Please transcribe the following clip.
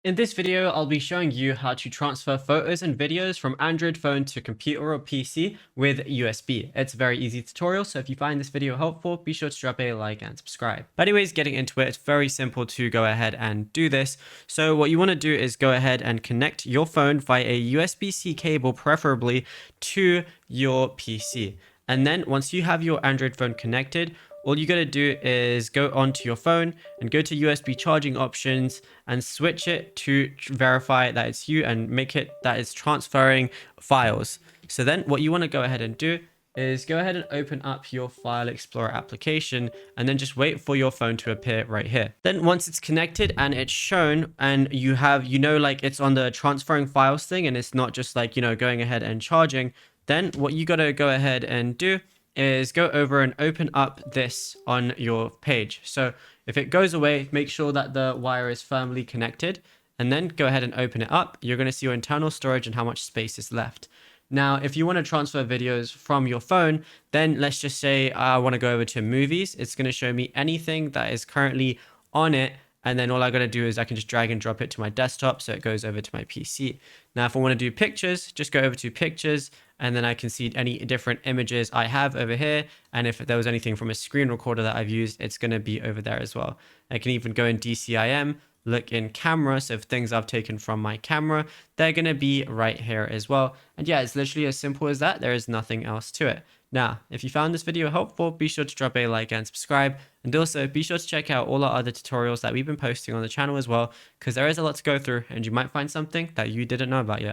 In this video, I'll be showing you how to transfer photos and videos from Android phone to computer or PC with USB. It's a very easy tutorial, so if you find this video helpful, be sure to drop a like and subscribe. But anyways, getting into it, it's very simple to go ahead and do this. So what you want to do is go ahead and connect your phone via a USB-C cable, preferably to your PC. And then once you have your Android phone connected, all you got to do is go onto your phone and go to USB charging options and switch it to verify that it's you and make it that it's transferring files. So then what you want to go ahead and do is go ahead and open up your File Explorer application and then just wait for your phone to appear right here. Then once it's connected and it's shown and you have, like it's on the transferring files thing and it's not just like, going ahead and charging, then what you got to go ahead and do is go over and open up this on your page. So if it goes away, make sure that the wire is firmly connected and then go ahead and open it up. You're going to see your internal storage and how much space is left. Now, if you want to transfer videos from your phone, then let's just say I want to go over to movies. It's going to show me anything that is currently on it. And then all I got to do is I can just drag and drop it to my desktop so it goes over to my PC. Now, if I want to do pictures, just go over to pictures and then I can see any different images I have over here. And if there was anything from a screen recorder that I've used, it's going to be over there as well. I can even go in DCIM, look in camera. So if things I've taken from my camera, they're going to be right here as well. And yeah, it's literally as simple as that. There is nothing else to it. Now, if you found this video helpful, be sure to drop a like and subscribe. And also be sure to check out all our other tutorials that we've been posting on the channel as well, because there is a lot to go through and you might find something that you didn't know about yet.